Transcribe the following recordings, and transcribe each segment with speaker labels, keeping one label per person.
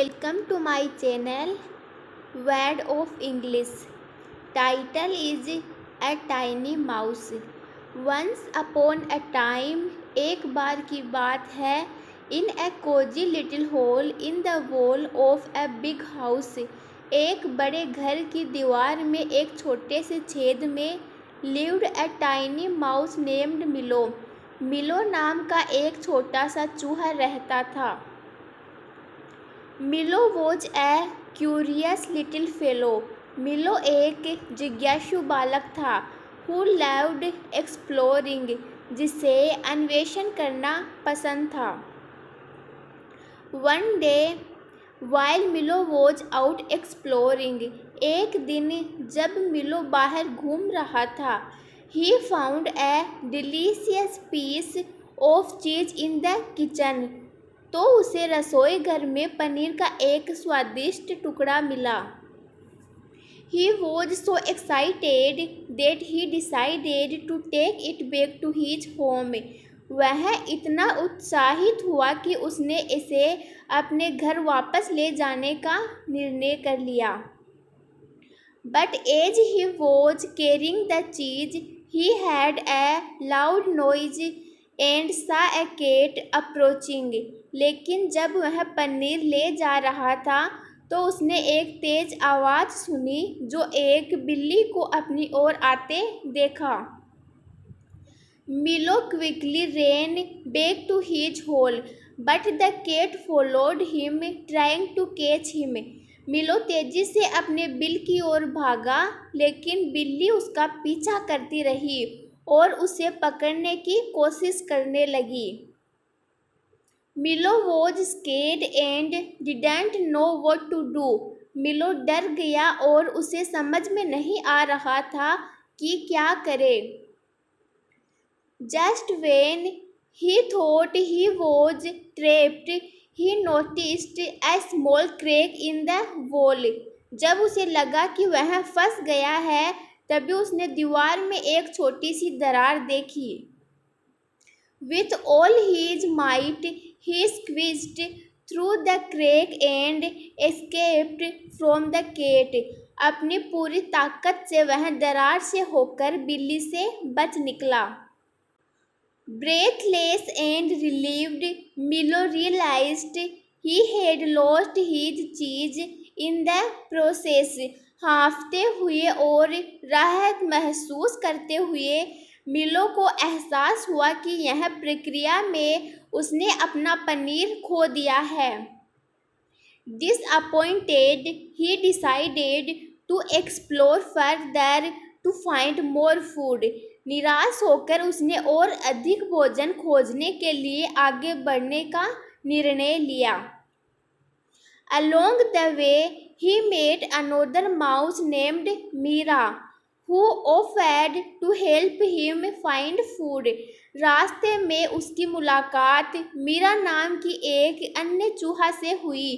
Speaker 1: Welcome to my channel Word of English. Title is A Tiny Mouse. Once upon a time, एक बार की बात है, in a cozy little hole in the wall of a big house. एक बड़े घर की दीवार में एक छोटे से छेद में lived a tiny mouse named मिलो. मिलो नाम का एक छोटा सा चूहा रहता था. मिलो was a curious little fellow. मिलो एक जिज्ञासु बालक था. हु लव्ड एक्सप्लोरिंग, जिसे अन्वेषण करना पसंद था. One day while Milo was out exploring, एक दिन जब मिलो बाहर घूम रहा था, he found a delicious piece of cheese in the kitchen, तो उसे रसोई घर में पनीर का एक स्वादिष्ट टुकड़ा मिला. He was so excited that he decided to take it back to his home. वह इतना उत्साहित हुआ कि उसने इसे अपने घर वापस ले जाने का निर्णय कर लिया. But as he was carrying the cheese, he heard a loud noise and saw a cat approaching. लेकिन जब वह पनीर ले जा रहा था तो उसने एक तेज आवाज़ सुनी जो एक बिल्ली को अपनी ओर आते देखा. मिलो quickly ran back to his hole, but the cat followed him, trying to catch him. मिलो तेजी से अपने बिल की ओर भागा, लेकिन बिल्ली उसका पीछा करती रही और उसे पकड़ने की कोशिश करने लगी. Milo was scared and didn't know what to do. Milo डर गया और उसे समझ में नहीं आ रहा था कि क्या करे. Just when he thought he was trapped, he noticed A small crack in the wall. जब उसे लगा कि वह फंस गया है, तभी उसने दीवार में एक छोटी सी दरार देखी. With all his might, he squeezed through the crack and escaped from the cat. अपनी पूरी ताकत से वह दरार से होकर बिल्ली से बच निकला. Breathless and relieved, Milo realized he had lost his cheese in the process. हाँफते हुए और राहत महसूस करते हुए मिलो को एहसास हुआ कि यह प्रक्रिया में उसने अपना पनीर खो दिया है. Disappointed, he decided to explore further to find more food. निराश होकर उसने और अधिक भोजन खोजने के लिए आगे बढ़ने का निर्णय लिया. Along the way, he met another mouse named Mira, who offered to help him find food. रास्ते में उसकी मुलाकात मीरा नाम की एक अन्य चूहा से हुई,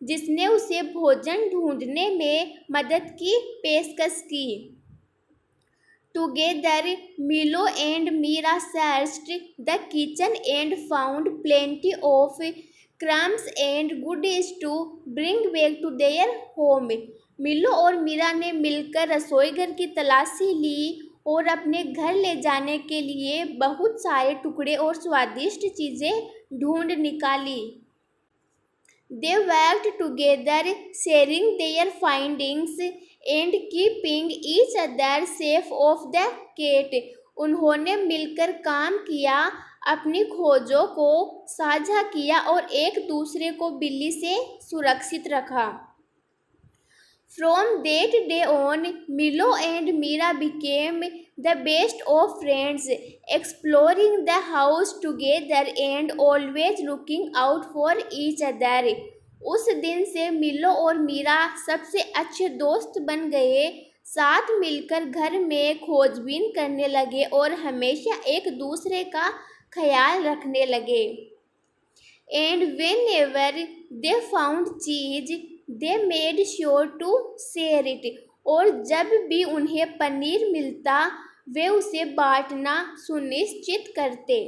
Speaker 1: जिसने उसे भोजन ढूंढने में मदद की पेशकश की. Together, Milo and Mira searched the kitchen and found plenty of crumbs and goodies to bring back to their home. मिलो और मीरा ने मिलकर रसोई घर की तलाशी ली और अपने घर ले जाने के लिए बहुत सारे टुकड़े और स्वादिष्ट चीज़ें ढूंढ निकाली. They worked together, sharing their findings and keeping each other safe of the cat. उन्होंने मिलकर काम किया, अपनी खोजों को साझा किया और एक दूसरे को बिल्ली से सुरक्षित रखा. From that day on, Milo and Mira became the best of friends, exploring the house together and always looking out for each other. उस दिन से मिलो और मीरा सबसे अच्छे दोस्त बन गए, साथ मिलकर घर में खोजबीन करने लगे और हमेशा एक दूसरे का ख्याल रखने लगे. And whenever they found cheese, they made sure to share it. और जब भी उन्हें पनीर मिलता, वे उसे बांटना सुनिश्चित करते.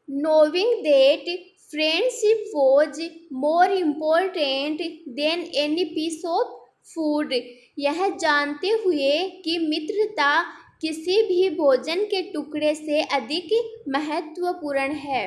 Speaker 1: Knowing that friendship was more important than any piece of food. यह जानते हुए कि मित्रता किसी भी भोजन के टुकड़े से अधिक महत्वपूर्ण है।